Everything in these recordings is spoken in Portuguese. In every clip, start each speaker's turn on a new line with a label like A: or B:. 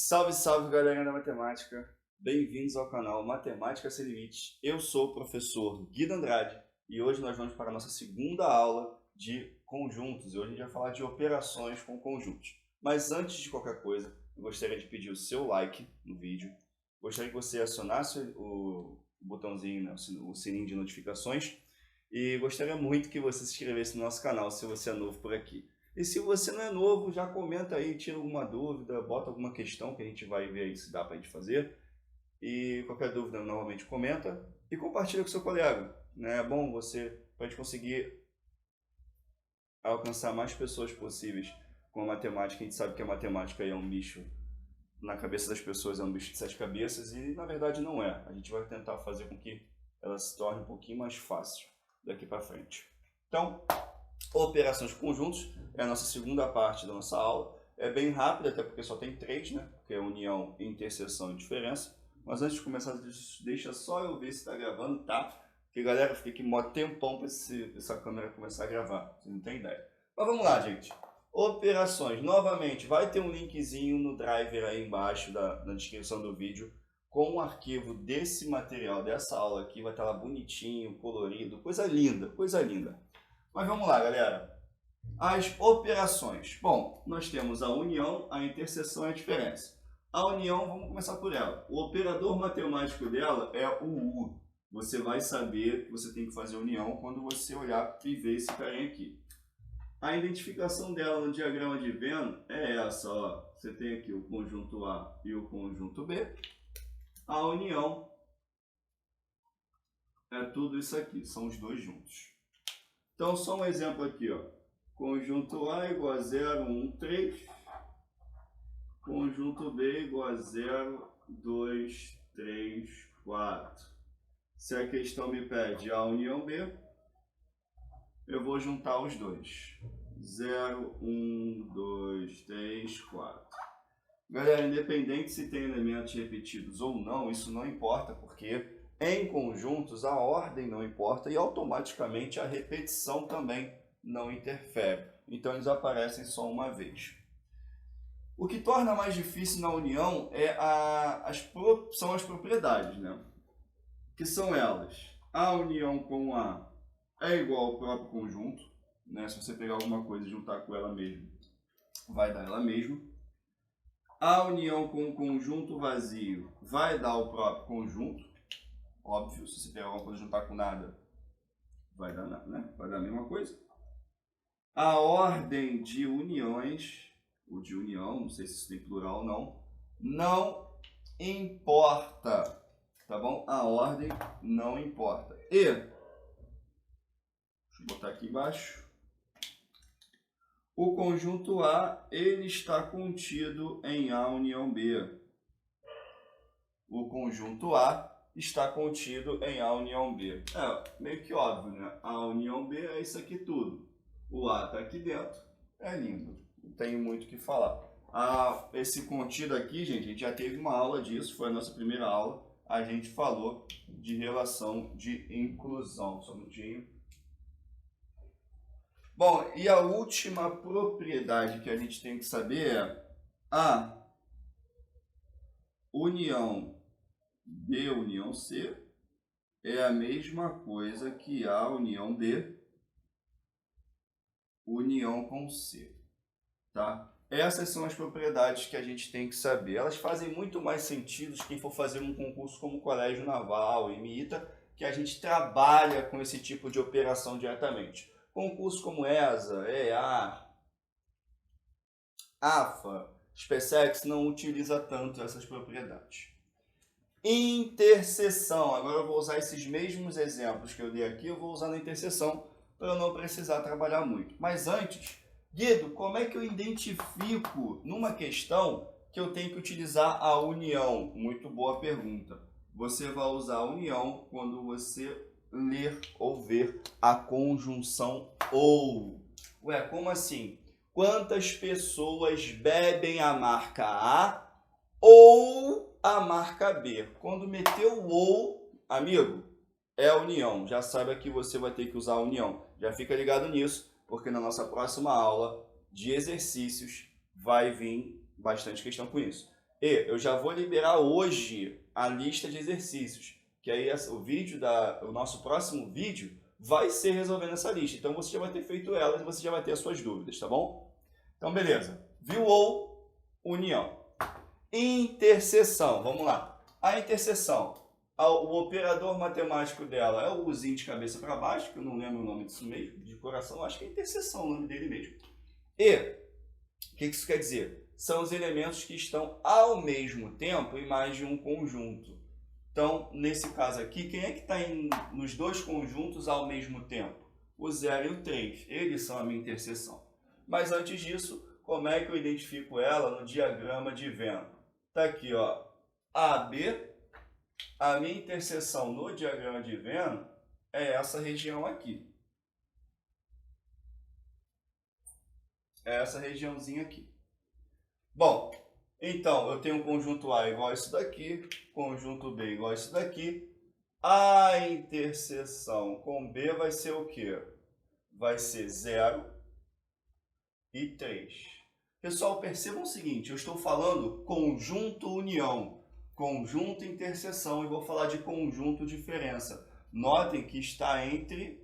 A: Salve, salve, galera da matemática! Bem-vindos ao canal Matemática Sem Limites. Eu sou o professor Guido Andrade e hoje nós vamos para a nossa segunda aula de conjuntos. E hoje a gente vai falar de operações com conjuntos. Mas antes de qualquer coisa, eu gostaria de pedir o seu like no vídeo. Gostaria que você acionasse o botãozinho, né, o sininho de notificações. E gostaria muito que você se inscrevesse no nosso canal se você é novo por aqui. E se você não é novo, já comenta aí, tira alguma dúvida, bota alguma questão que a gente vai ver aí se dá para a gente fazer. E qualquer dúvida, novamente comenta e compartilha com seu colega. Né? É bom você, para a gente conseguir alcançar mais pessoas possíveis com a matemática. A gente sabe que a matemática é um bicho, na cabeça das pessoas é um bicho de 7 cabeças e na verdade não é. A gente vai tentar fazer com que ela se torne um pouquinho mais fácil daqui para frente. Então, operações com conjuntos é a nossa segunda parte da nossa aula. É bem rápida, até porque só tem 3, né? Que é união, interseção e diferença. Mas antes de começar, deixa só eu ver se está gravando, tá? Porque, galera, fica aqui mó tempão para essa câmera começar a gravar. Vocês não tem ideia. Mas vamos lá, gente. Operações. Novamente, vai ter um linkzinho no driver aí embaixo na descrição do vídeo com um arquivo desse material, dessa aula aqui. Vai estar lá bonitinho, colorido, coisa linda, coisa linda. Mas vamos lá, galera. As operações. Bom, nós temos a união, a interseção e a diferença. A união, vamos começar por ela. O operador matemático dela é o U. Você vai saber que você tem que fazer união quando você olhar e ver esse carinha aqui. A identificação dela no diagrama de Venn é essa, ó. Você tem aqui o conjunto A e o conjunto B. A união é tudo isso aqui, são os dois juntos. Então, só um exemplo aqui, ó. Conjunto A igual a 0, 1, 3. Conjunto B igual a 0, 2, 3, 4. Se a questão me pede a união B, eu vou juntar os dois. 0, 1, 2, 3, 4. Galera, independente se tem elementos repetidos ou não, isso não importa, porque em conjuntos a ordem não importa e automaticamente a repetição também não interfere. Então eles aparecem só uma vez. O que torna mais difícil na união são as propriedades, né? Que são elas. A união com A é igual ao próprio conjunto, né? Se você pegar alguma coisa e juntar com ela mesma, vai dar ela mesma. A união com o conjunto vazio vai dar o próprio conjunto. Óbvio, se você pegar alguma coisa e juntar com nada, vai dar nada, né? Vai dar a mesma coisa. A ordem de uniões, ou de união, não sei se isso tem plural ou não, não importa, tá bom? A ordem não importa. E, deixa eu botar aqui embaixo, o conjunto A, ele está contido em A união B. O conjunto A está contido em A união B. É meio que óbvio, né? A união B é isso aqui tudo. O A está aqui dentro. É lindo. Não tenho muito o que falar. Esse contido aqui, gente, a gente já teve uma aula disso. Foi a nossa primeira aula. A gente falou de relação de inclusão. Só um minutinho. Bom, e a última propriedade que a gente tem que saber é a união B união C é a mesma coisa que a união D união com C, tá? Essas são as propriedades que a gente tem que saber. Elas fazem muito mais sentido se quem for fazer um concurso como Colégio Naval, IMITA, que a gente trabalha com esse tipo de operação diretamente. Concursos como ESA, EA, AFA, SpaceX não utiliza tanto essas propriedades. Interseção. Agora eu vou usar esses mesmos exemplos que eu dei aqui, eu vou usar na interseção para eu não precisar trabalhar muito. Mas antes, Guido, como é que eu identifico numa questão que eu tenho que utilizar a união? Muito boa pergunta. Você vai usar a união quando você ler ou ver a conjunção ou. Ué, como assim? Quantas pessoas bebem a marca A ou a marca B? Quando meteu o ou, amigo, é a união. Já saiba que você vai ter que usar a união. Já fica ligado nisso, porque na nossa próxima aula de exercícios vai vir bastante questão com isso. E eu já vou liberar hoje a lista de exercícios, que aí o nosso próximo vídeo vai ser resolvendo essa lista. Então você já vai ter feito elas e você já vai ter as suas dúvidas, tá bom? Então beleza. Viu ou união. Interseção, vamos lá. A interseção, o operador matemático dela é o uzinho de cabeça para baixo, que eu não lembro o nome disso mesmo, de coração, acho que é interseção o nome dele mesmo. E, o que isso quer dizer? São os elementos que estão ao mesmo tempo em mais de um conjunto. Então, nesse caso aqui, quem é que está nos dois conjuntos ao mesmo tempo? O 0 e o 3. Eles são a minha interseção. Mas antes disso, como é que eu identifico ela no diagrama de Venn? Está aqui, ó, AB. A minha interseção no diagrama de Venn é essa região aqui. É essa regiãozinha aqui. Bom, então eu tenho um conjunto A igual a isso daqui, conjunto B igual a isso daqui. A interseção com B vai ser o quê? Vai ser 0 e 3. Pessoal, percebam o seguinte, eu estou falando conjunto união, conjunto interseção e vou falar de conjunto diferença. Notem que está entre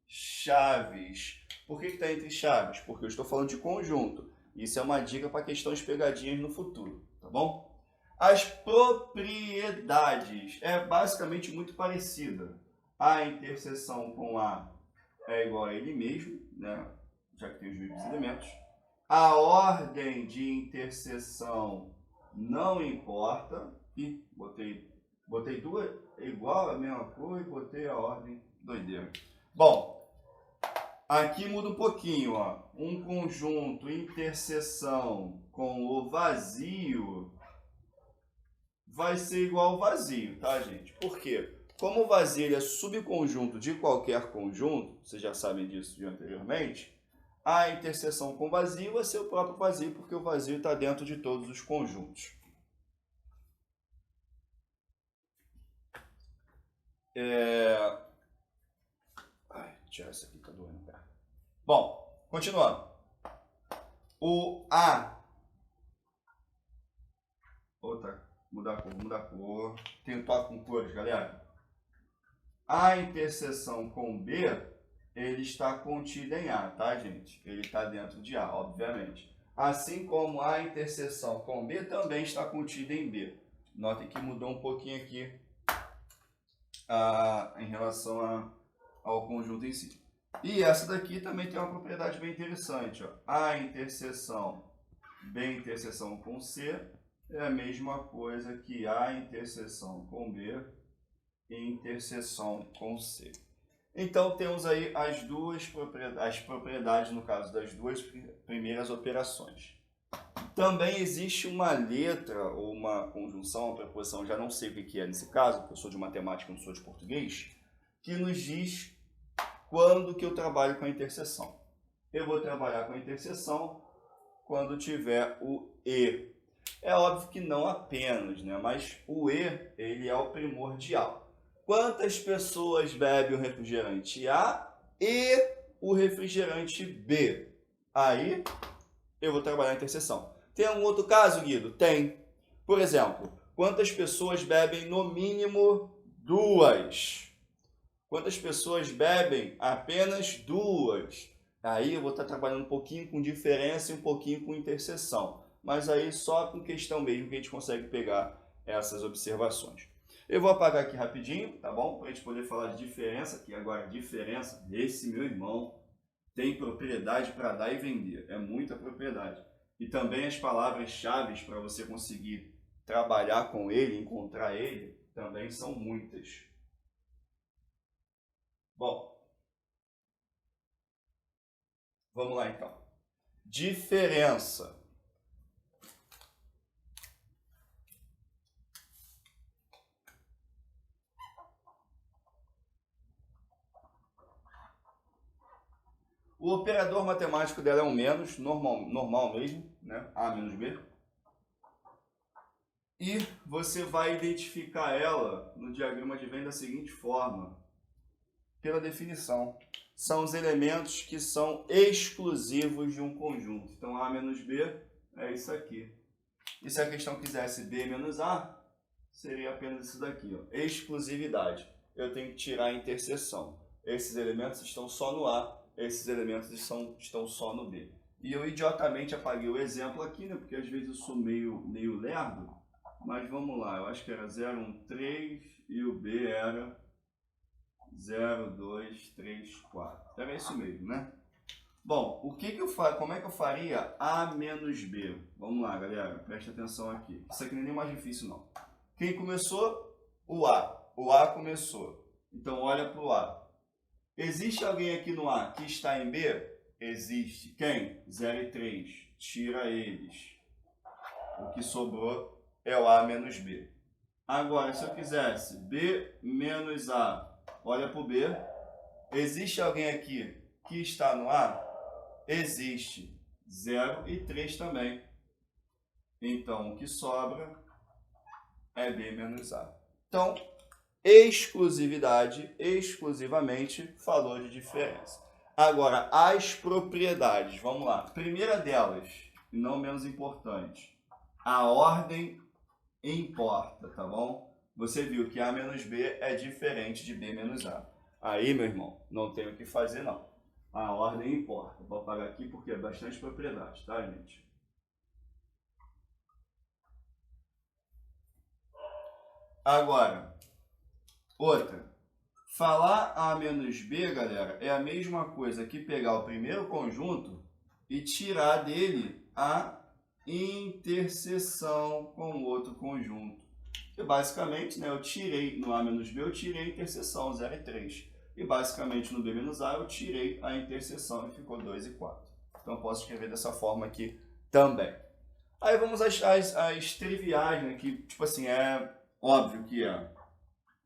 A: chaves. Por que está entre chaves? Porque eu estou falando de conjunto. Isso é uma dica para questões pegadinhas no futuro, tá bom? As propriedades é basicamente muito parecida. A interseção com A é igual a ele mesmo, né? Já que tem os mesmos elementos. A ordem de interseção não importa. E botei duas igual a mesma cor e botei a ordem doideira. Bom, aqui muda um pouquinho, ó. Um conjunto interseção com o vazio vai ser igual ao vazio, tá, gente? Por quê? Como o vazio é subconjunto de qualquer conjunto, vocês já sabem disso de anteriormente, a interseção com vazio vai ser o próprio vazio, porque o vazio está dentro de todos os conjuntos. Tirar isso aqui, tá doendo. Bom, continuando. O A. Outra, mudar a cor. Tem toque com cores, galera. A interseção com B, ele está contido em A, tá, gente? Ele está dentro de A, obviamente. Assim como a interseção com B também está contida em B. Notem que mudou um pouquinho aqui em relação ao conjunto em si. E essa daqui também tem uma propriedade bem interessante. Ó. A interseção B interseção com C é a mesma coisa que A interseção com B e interseção com C. Então temos aí as propriedades, no caso das duas primeiras operações. Também existe uma letra ou uma conjunção, uma preposição, já não sei o que é nesse caso, porque eu sou de matemática, não sou de português, que nos diz quando que eu trabalho com a interseção. Eu vou trabalhar com a interseção quando tiver o E. É óbvio que não apenas, né? Mas o E, ele é o primordial. Quantas pessoas bebem o refrigerante A e o refrigerante B? Aí eu vou trabalhar a interseção. Tem algum outro caso, Guido? Tem. Por exemplo, quantas pessoas bebem no mínimo 2? Quantas pessoas bebem apenas 2? Aí eu vou estar trabalhando um pouquinho com diferença e um pouquinho com interseção. Mas aí só com questão mesmo que a gente consegue pegar essas observações. Eu vou apagar aqui rapidinho, tá bom? Para a gente poder falar de diferença, que agora diferença desse meu irmão tem propriedade para dar e vender. É muita propriedade. E também as palavras-chave para você conseguir trabalhar com ele, encontrar ele, também são muitas. Bom, vamos lá então. Diferença. O operador matemático dela é um menos, normal mesmo, né? A menos B. E você vai identificar ela no diagrama de Venn da seguinte forma, pela definição. São os elementos que são exclusivos de um conjunto. Então, A menos B é isso aqui. E se a questão quisesse B menos A, seria apenas isso daqui, ó, exclusividade. Eu tenho que tirar a interseção. Esses elementos estão só no A, esses elementos estão só no B. E eu idiotamente apaguei o exemplo aqui, né? Porque às vezes eu sou meio lerdo. Mas vamos lá, eu acho que era 0, 1, 3 e o B era 0, 2, 3, 4. Era isso mesmo, né? Bom, como é que eu faria A menos B? Vamos lá, galera, preste atenção aqui. Isso aqui não é nem mais difícil, não. Quem começou? O A. O A começou. Então, olha para o A. Existe alguém aqui no A que está em B? Existe. Quem? 0 e 3. Tira eles. O que sobrou é o A menos B. Agora, se eu quisesse B menos A, olha para o B. Existe alguém aqui que está no A? Existe. 0 e 3 também. Então, o que sobra é B menos A. Então, exclusividade, exclusivamente, falou de diferença. Agora, as propriedades, vamos lá. Primeira delas, e não menos importante, a ordem importa, tá bom? Você viu que A menos B é diferente de B menos A. Aí, meu irmão, não tem o que fazer, não. A ordem importa. Vou apagar aqui porque é bastante propriedade, tá, gente? Agora, outra. Falar A menos B, galera, é a mesma coisa que pegar o primeiro conjunto e tirar dele a interseção com o outro conjunto. Que basicamente, né, eu tirei no A menos B, eu tirei a interseção, 0 e 3. E basicamente no B menos A eu tirei a interseção e ficou 2 e 4. Então eu posso escrever dessa forma aqui também. Aí vamos às triviais, né, que tipo assim, é óbvio que é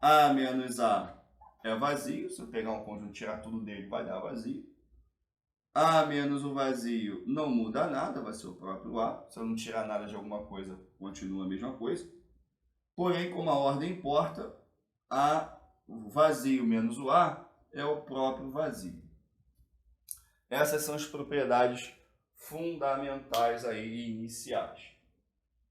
A: A menos A é vazio. Se eu pegar um conjunto e tirar tudo dele, vai dar vazio. A menos o vazio não muda nada, vai ser o próprio A. Se eu não tirar nada de alguma coisa, continua a mesma coisa. Porém, como a ordem importa, o vazio menos o A é o próprio vazio. Essas são as propriedades fundamentais aí, iniciais.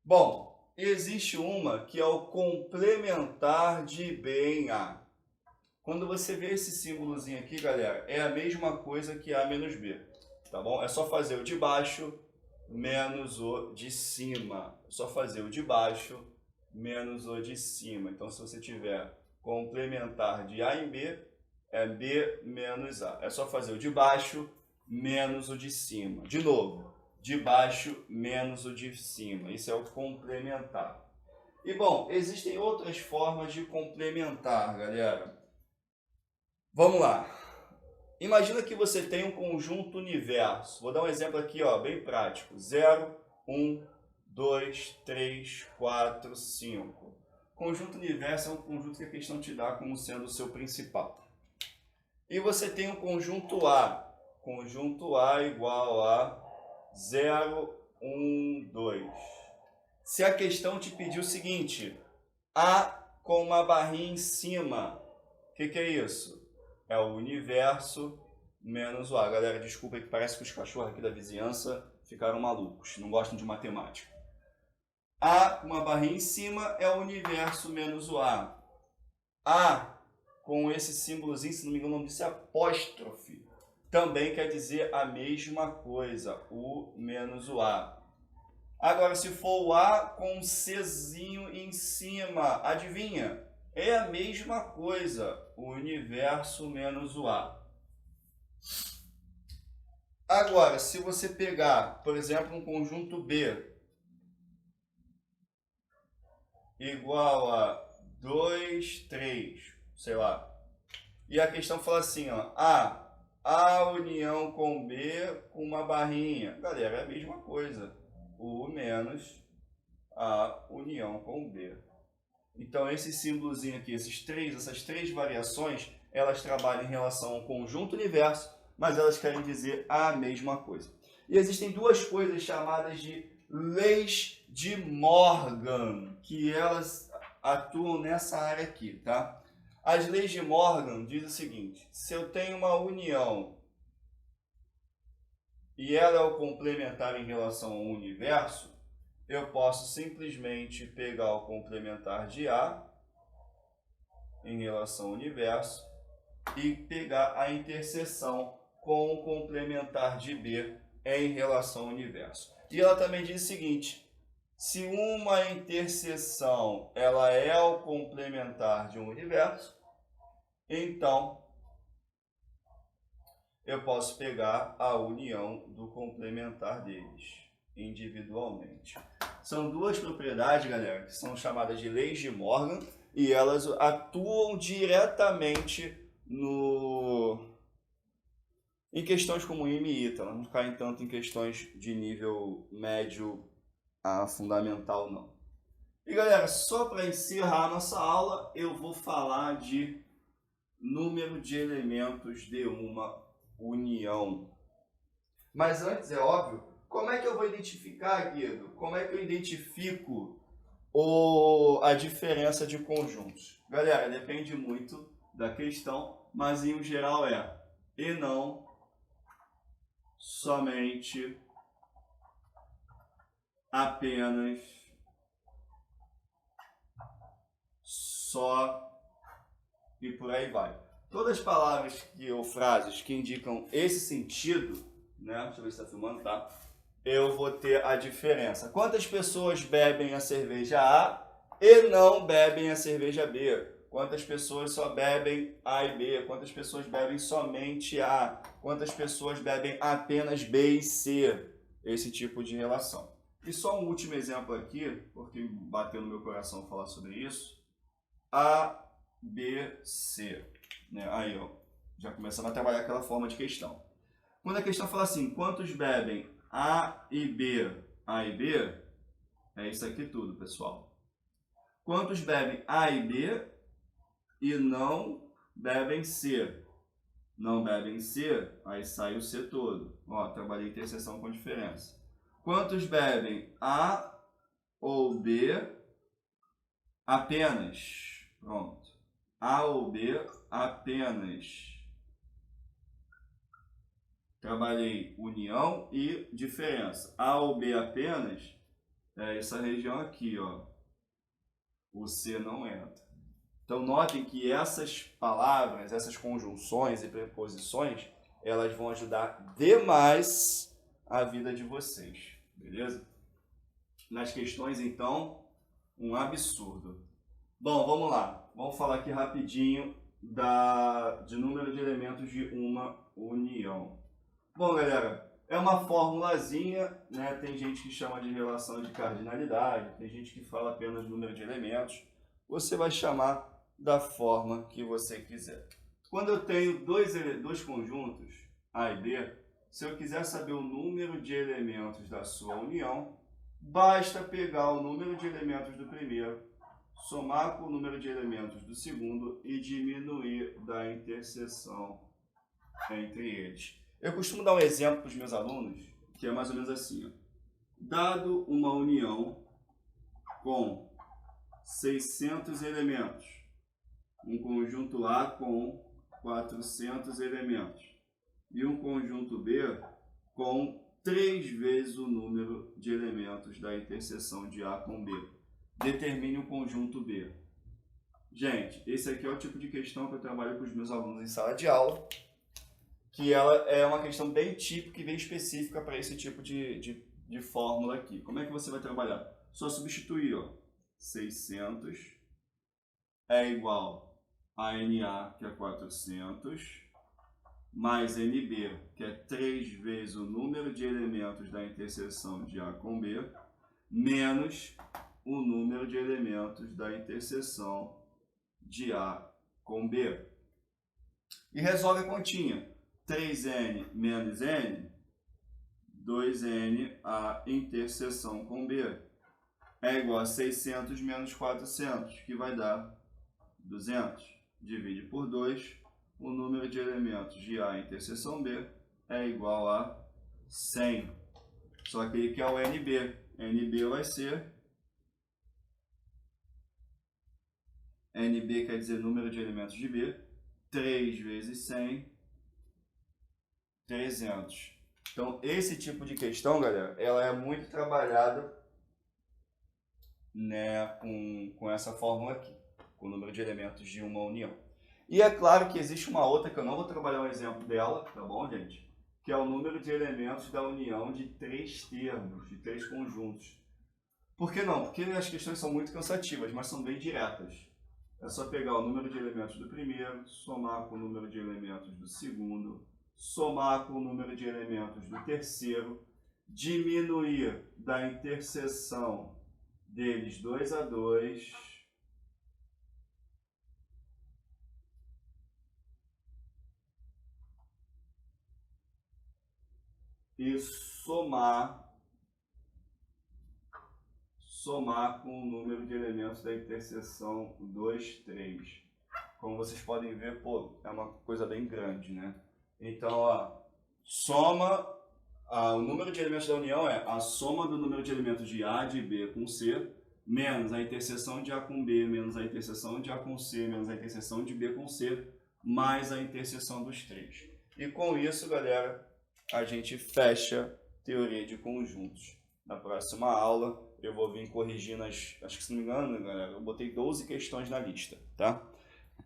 A: Bom, existe uma que é o complementar de B em A. Quando você vê esse símbolozinho aqui, galera, é a mesma coisa que A menos B, tá bom? É só fazer o de baixo menos o de cima. É só fazer o de baixo menos o de cima. Então, se você tiver complementar de A em B, é B menos A. É só fazer o de baixo menos o de cima. De novo, de baixo menos o de cima. Isso é o complementar. E, bom, existem outras formas de complementar, galera. Vamos lá. Imagina que você tem um conjunto universo. Vou dar um exemplo aqui, ó, bem prático. 0, 1, 2, 3, 4, 5. Conjunto universo é um conjunto que a questão te dá como sendo o seu principal. E você tem um conjunto A. Conjunto A igual a 0, 1, 2. Se a questão te pedir o seguinte, A com uma barrinha em cima, o que é isso? É o universo menos o A. Galera, desculpa que parece que os cachorros aqui da vizinhança ficaram malucos, não gostam de matemática. A com uma barrinha em cima é o universo menos o A. A com esse símbolozinho, se não me engano o nome disso é apóstrofe, também quer dizer a mesma coisa, o menos o A. Agora, se for o A com um Czinho em cima, adivinha? É a mesma coisa, o universo menos o A. Agora, se você pegar, por exemplo, um conjunto B igual a 2, 3, sei lá, e a questão fala assim, ó, A união com B com uma barrinha. Galera, é a mesma coisa, o menos a união com B. Então, esse símbolozinho aqui, essas três variações, elas trabalham em relação ao conjunto universo, mas elas querem dizer a mesma coisa. E existem duas coisas chamadas de leis de Morgan, que elas atuam nessa área aqui, tá? As leis de Morgan dizem o seguinte, se eu tenho uma união e ela é o complementar em relação ao universo, eu posso simplesmente pegar o complementar de A em relação ao universo e pegar a interseção com o complementar de B em relação ao universo. E ela também diz o seguinte: se uma interseção ela é o complementar de um universo, então eu posso pegar a união do complementar deles individualmente. São duas propriedades, galera, que são chamadas de leis de Morgan e elas atuam diretamente em questões como IME e ITA, não caem tanto em questões de nível médio a fundamental, não. E galera, só para encerrar a nossa aula, eu vou falar de número de elementos de uma união. Mas antes, é óbvio, como é que eu vou identificar, Guido? Como é que eu identifico a diferença de conjuntos? Galera, depende muito da questão, mas em geral e não somente, apenas, só e por aí vai. Todas as palavras ou frases que indicam esse sentido, né? Deixa eu ver se está filmando, tá? Eu vou ter a diferença. Quantas pessoas bebem a cerveja A e não bebem a cerveja B? Quantas pessoas só bebem A e B? Quantas pessoas bebem somente A? Quantas pessoas bebem apenas B e C? Esse tipo de relação. E só um último exemplo aqui, porque bateu no meu coração falar sobre isso. A, B, C. Né? Aí, ó, já começamos a trabalhar aquela forma de questão. Quando a questão fala assim, quantos bebem A e B? A e B, é isso aqui tudo, pessoal. Quantos bebem A e B e não bebem C? Não bebem C, aí sai o C todo. Ó, trabalhei interseção com diferença. Quantos bebem A ou B apenas? Pronto. A ou B apenas. Trabalhei união e diferença. A ou B apenas é essa região aqui, ó. O C não entra. Então, notem que essas palavras, essas conjunções e preposições, elas vão ajudar demais a vida de vocês, beleza? Nas questões, então, um absurdo. Bom, vamos lá. Vamos falar aqui rapidinho de número de elementos de uma união. Bom, galera, é uma formulazinha, né? Tem gente que chama de relação de cardinalidade, tem gente que fala apenas número de elementos. Você vai chamar da forma que você quiser. Quando eu tenho dois conjuntos, A e B, se eu quiser saber o número de elementos da sua união, basta pegar o número de elementos do primeiro, somar com o número de elementos do segundo e diminuir da interseção entre eles. Eu costumo dar um exemplo para os meus alunos, que é mais ou menos assim. Ó. Dado uma união com 600 elementos, um conjunto A com 400 elementos e um conjunto B com 3 vezes o número de elementos da interseção de A com B. Determine o conjunto B. Gente, esse aqui é o tipo de questão que eu trabalho com os meus alunos em sala de aula, que ela é uma questão bem típica e bem específica para esse tipo de fórmula aqui. Como é que você vai trabalhar? Só substituir, ó, 600 é igual a NA, que é 400, mais NB, que é 3 vezes o número de elementos da interseção de A com B, menos o número de elementos da interseção de A com B. E resolve a continha. 3n menos n, 2n a interseção com B, é igual a 600 menos 400, que vai dar 200. Divide por 2, o número de elementos de A interseção B é igual a 100. Só que ele quer o NB. NB vai ser... NB quer dizer número de elementos de B. 3 vezes 100, 300. Então, esse tipo de questão, galera, ela é muito trabalhada né, com essa fórmula aqui, com o número de elementos de uma união. E é claro que existe uma outra que eu não vou trabalhar um exemplo dela, tá bom, gente? Que é o número de elementos da união de 3 termos, de 3 conjuntos. Por que não? Porque as questões são muito cansativas, mas são bem diretas. É só pegar o número de elementos do primeiro, somar com o número de elementos do segundo, somar com o número de elementos do terceiro, diminuir da interseção deles 2 a 2, e somar com o número de elementos da interseção 2, 3. Como vocês podem ver, pô, é uma coisa bem grande, né? Então, ó, o número de elementos da união é a soma do número de elementos de A, de B com C, menos a interseção de A com B, menos a interseção de A com C, menos a interseção de B com C, mais a interseção dos 3. E com isso, galera, a gente fecha teoria de conjuntos. Na próxima aula, eu vou vir corrigindo acho que se não me engano, galera, eu botei 12 questões na lista, tá?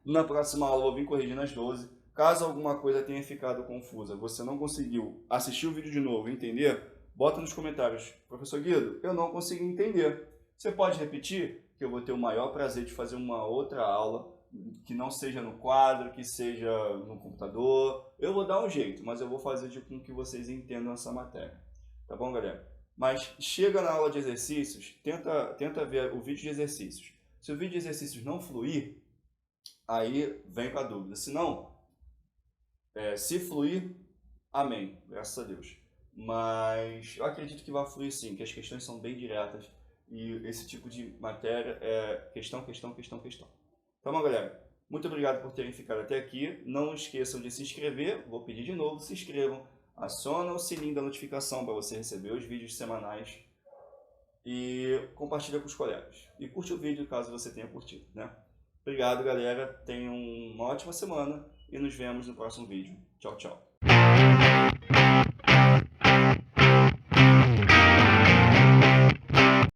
A: Na próxima aula eu vou vir corrigindo as 12. Caso alguma coisa tenha ficado confusa, você não conseguiu assistir o vídeo de novo e entender, bota nos comentários: professor Guido, eu não consegui entender. Você pode repetir, que eu vou ter o maior prazer de fazer uma outra aula, que não seja no quadro, que seja no computador. Eu vou dar um jeito, mas eu vou fazer com que vocês entendam essa matéria. Tá bom, galera? Mas chega na aula de exercícios, tenta ver o vídeo de exercícios. Se o vídeo de exercícios não fluir, aí vem com a dúvida. Se não, se fluir, amém, graças a Deus. Mas eu acredito que vai fluir sim, que as questões são bem diretas e esse tipo de matéria é questão, questão, questão, questão. Tá bom, galera? Muito obrigado por terem ficado até aqui. Não esqueçam de se inscrever, vou pedir de novo, se inscrevam. Aciona o sininho da notificação para você receber os vídeos semanais e compartilha com os colegas. E curte o vídeo caso você tenha curtido, né? Obrigado, galera. Tenham uma ótima semana e nos vemos no próximo vídeo. Tchau, tchau.